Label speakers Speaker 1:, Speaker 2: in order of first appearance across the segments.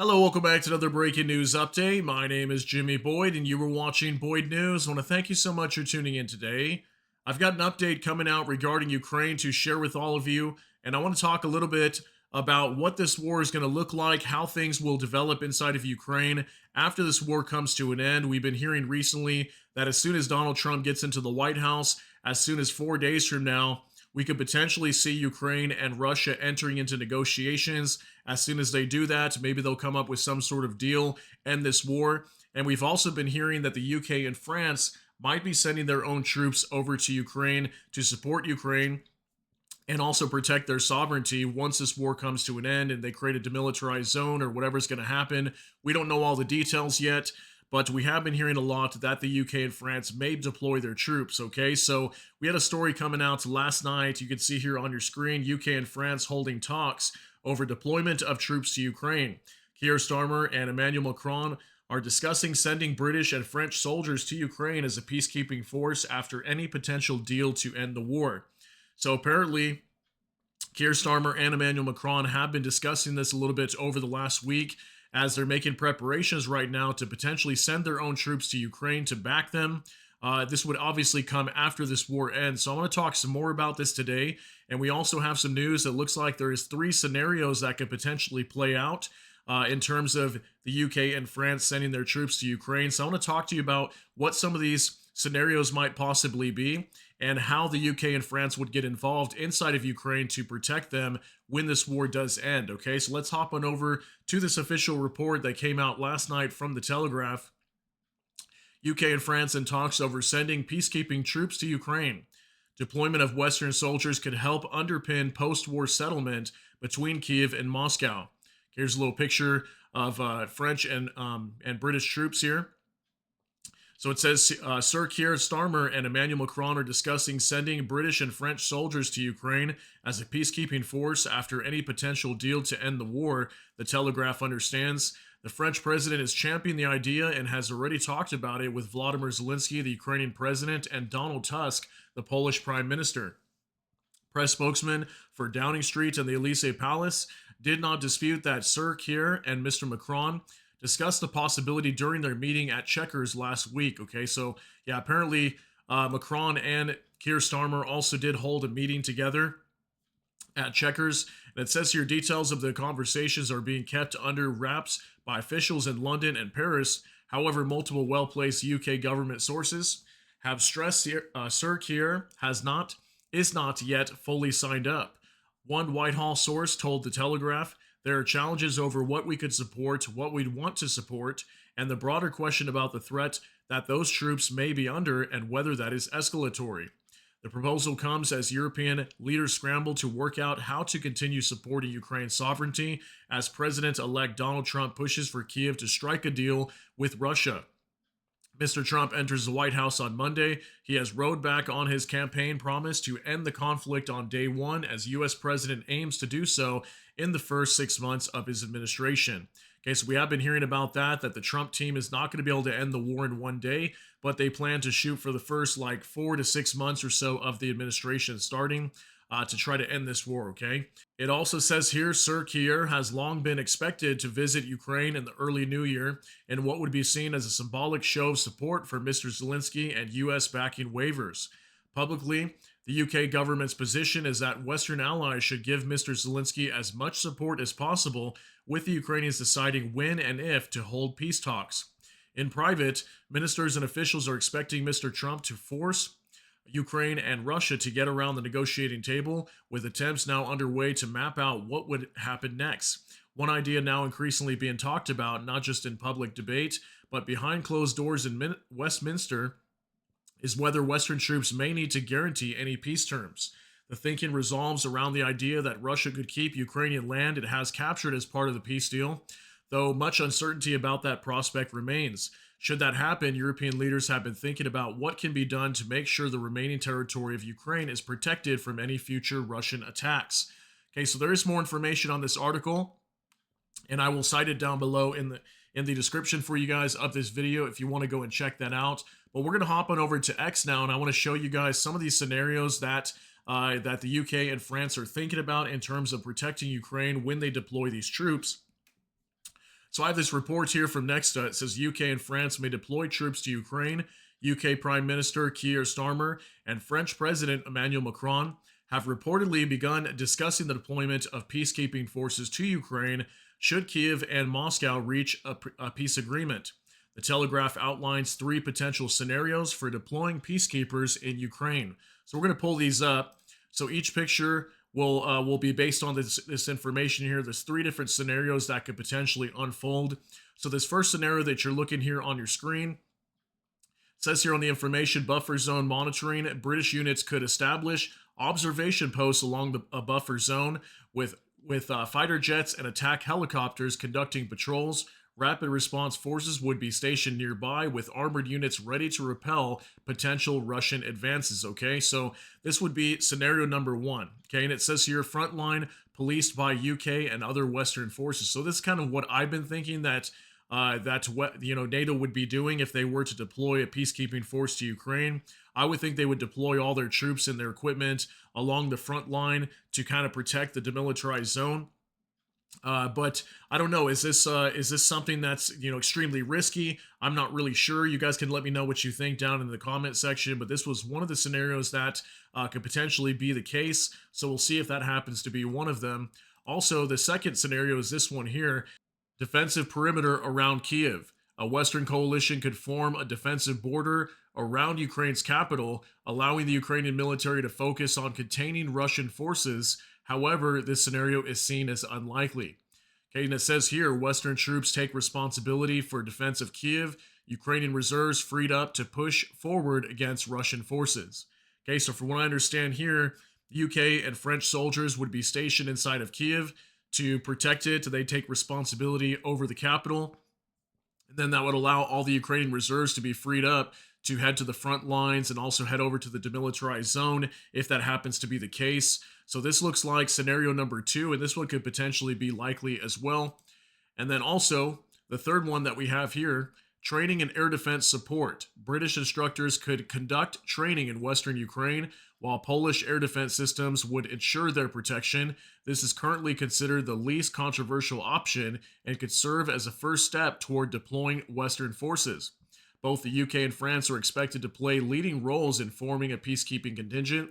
Speaker 1: Hello, welcome back to another breaking news update. My name is Jimmy Boyd, and you were watching Boyd News. I want to thank you so much for tuning in today. I've got an update coming out regarding Ukraine to share with all of you, and I want to talk a little bit about what this war is going to look like, how things will develop inside of Ukraine after this war comes to an end. We've been hearing recently that as soon as Donald Trump gets into the White House, as soon as 4 days from now, we could potentially see Ukraine and Russia entering into negotiations. As soon as they do that, maybe they'll come up with some sort of deal, end this war. And we've also been hearing that the UK and France might be sending their own troops over to Ukraine to support Ukraine and also protect their sovereignty once this war comes to an end and they create a demilitarized zone or whatever's going to happen. We don't know all the details yet, but we have been hearing a lot that the UK and France may deploy their troops. Okay, so we had a story coming out last night. You can see here on your screen UK and France holding talks over deployment of troops to Ukraine. Keir Starmer and Emmanuel Macron are discussing sending British and French soldiers to Ukraine as a peacekeeping force after any potential deal to end the war. So apparently, Keir Starmer and Emmanuel Macron have been discussing this a little bit over the last week as they're making preparations right now to potentially send their own troops to Ukraine to back them. This would obviously come after this war ends. So I want to talk some more about this today. And we also have some news that looks like there is three scenarios that could potentially play out in terms of the UK and France sending their troops to Ukraine. So I want to talk to you about what some of these scenarios might possibly be and how the UK and France would get involved inside of Ukraine to protect them when this war does end. Okay, so let's hop on over to this official report that came out last night from the Telegraph. UK and France in talks over sending peacekeeping troops to Ukraine. Deployment of Western soldiers could help underpin post-war settlement between Kiev and Moscow. Here's a little picture of French and British troops here. So it says Sir Keir Starmer and Emmanuel Macron are discussing sending British and French soldiers to Ukraine as a peacekeeping force after any potential deal to end the war, the Telegraph understands. The French president has championed the idea and has already talked about it with Vladimir Zelensky, the Ukrainian president, and Donald Tusk, the Polish prime minister. Press spokesman for Downing Street and the Elysee Palace did not dispute that Sir Keir and Mr. Macron discussed the possibility during their meeting at Chequers last week. Okay, so yeah, apparently Macron and Keir Starmer also did hold a meeting together at Chequers. And it says here details of the conversations are being kept under wraps by officials in London and Paris. However, multiple well-placed UK government sources have stressed Sir Keir is not yet fully signed up. One Whitehall source told the Telegraph, there are challenges over what we could support, what we'd want to support, and the broader question about the threat that those troops may be under and whether that is escalatory. The proposal comes as European leaders scramble to work out how to continue supporting Ukraine's sovereignty as President-elect Donald Trump pushes for Kiev to strike a deal with Russia. Mr. Trump enters the White House on Monday. He has rode back on his campaign promise to end the conflict on day one as U.S. President aims to do so in the first 6 months of his administration. Okay, so we have been hearing about that the Trump team is not going to be able to end the war in one day, but they plan to shoot for the first 4 to 6 months or so of the administration starting to try to end this war, okay? It also says here, Sir Keir has long been expected to visit Ukraine in the early new year in what would be seen as a symbolic show of support for Mr. Zelensky and U.S. backing waivers. Publicly, the UK government's position is that Western allies should give Mr. Zelensky as much support as possible, with the Ukrainians deciding when and if to hold peace talks. In private, ministers and officials are expecting Mr. Trump to force Ukraine and Russia to get around the negotiating table, with attempts now underway to map out what would happen next. One idea now increasingly being talked about, not just in public debate, but behind closed doors in Westminster, is whether Western troops may need to guarantee any peace terms. The thinking revolves around the idea that Russia could keep Ukrainian land it has captured as part of the peace deal, though much uncertainty about that prospect remains. Should that happen, European leaders have been thinking about what can be done to make sure the remaining territory of Ukraine is protected from any future Russian attacks. Okay, so there is more information on this article, and I will cite it down below in the description for you guys of this video if you want to go and check that out. But we're going to hop on over to X now, and I want to show you guys some of these scenarios that the UK and France are thinking about in terms of protecting Ukraine when they deploy these troops. So I have this report here from Nexta. It says UK and France may deploy troops to Ukraine. UK Prime Minister Keir Starmer and French President Emmanuel Macron have reportedly begun discussing the deployment of peacekeeping forces to Ukraine should Kiev and Moscow reach a peace agreement. The Telegraph outlines three potential scenarios for deploying peacekeepers in Ukraine. So we're going to pull these up. So each picture will be based on this information here. There's three different scenarios that could potentially unfold. So this first scenario that you're looking here on your screen says here on the information buffer zone monitoring, British units could establish observation posts along a buffer zone with fighter jets and attack helicopters conducting patrols. Rapid response forces would be stationed nearby with armored units ready to repel potential Russian advances. Okay, so this would be scenario number one. Okay, and it says here Frontline policed by UK and other Western forces. So this is kind of what I've been thinking that's what NATO would be doing if they were to deploy a peacekeeping force to Ukraine. I would think they would deploy all their troops and their equipment along the front line to kind of protect the demilitarized zone. But I don't know. Is this something that's extremely risky? I'm not really sure. You guys can let me know what you think down in the comment section. But this was one of the scenarios that could potentially be the case. So we'll see if that happens to be one of them. Also, the second scenario is this one here: defensive perimeter around Kiev. A Western coalition could form a defensive border around Ukraine's capital, allowing the Ukrainian military to focus on containing Russian forces. However, this scenario is seen as unlikely. Okay, and it says here, Western troops take responsibility for defense of Kiev, Ukrainian reserves freed up to push forward against Russian forces. Okay, so from what I understand here, UK and French soldiers would be stationed inside of Kiev to protect it. They take responsibility over the capital. And then that would allow all the Ukrainian reserves to be freed up to head to the front lines and also head over to the demilitarized zone if that happens to be the case. So this looks like scenario number two, and this one could potentially be likely as well. And then also, the third one that we have here, training and air defense support. British instructors could conduct training in Western Ukraine, while Polish air defense systems would ensure their protection. This is currently considered the least controversial option and could serve as a first step toward deploying Western forces. Both the UK and France are expected to play leading roles in forming a peacekeeping contingent.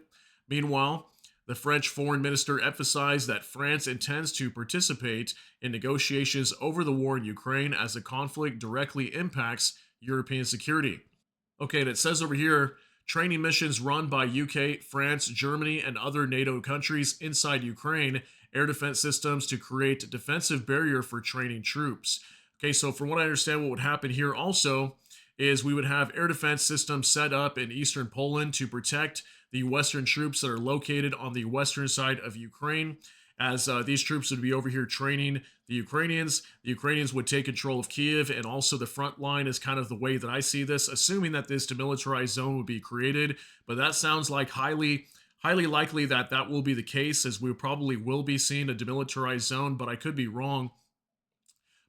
Speaker 1: Meanwhile, the French foreign minister emphasized that France intends to participate in negotiations over the war in Ukraine as the conflict directly impacts European security. Okay, and it says over here, training missions run by UK, France, Germany, and other NATO countries inside Ukraine, air defense systems to create a defensive barrier for training troops. Okay, so from what I understand, what would happen here also is we would have air defense systems set up in eastern Poland to protect the Western troops that are located on the western side of Ukraine. As these troops would be over here training the Ukrainians would take control of Kiev, and also the front line is kind of the way that I see this, assuming that this demilitarized zone would be created. But that sounds like highly likely that that will be the case, as we probably will be seeing a demilitarized zone, but I could be wrong.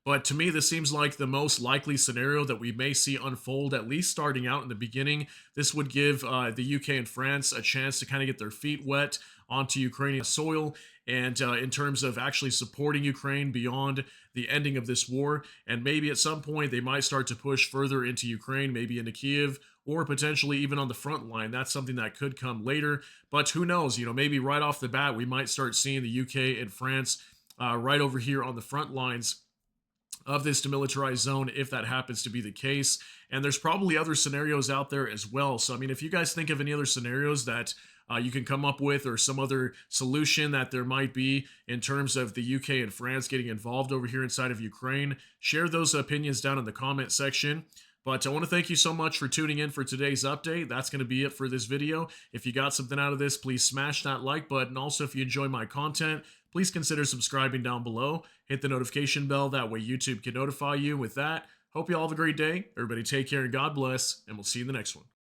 Speaker 1: But to me, this seems like the most likely scenario that we may see unfold, at least starting out in the beginning. This would give the UK and France a chance to kind of get their feet wet onto Ukrainian soil, and in terms of actually supporting Ukraine beyond the ending of this war. And maybe at some point they might start to push further into Ukraine, maybe into Kiev, or potentially even on the front line. That's something that could come later. But who knows? Maybe right off the bat, we might start seeing the UK and France right over here on the front lines of this demilitarized zone, if that happens to be the case. And there's probably other scenarios out there as well. So, I mean, if you guys think of any other scenarios that you can come up with, or some other solution that there might be in terms of the UK and France getting involved over here inside of Ukraine, share those opinions down in the comment section. But I want to thank you so much for tuning in for today's update. That's going to be it for this video. If you got something out of this, please smash that like button. Also, if you enjoy my content, please consider subscribing down below. Hit the notification bell. That way YouTube can notify you. With that, hope you all have a great day. Everybody take care and God bless, and we'll see you in the next one.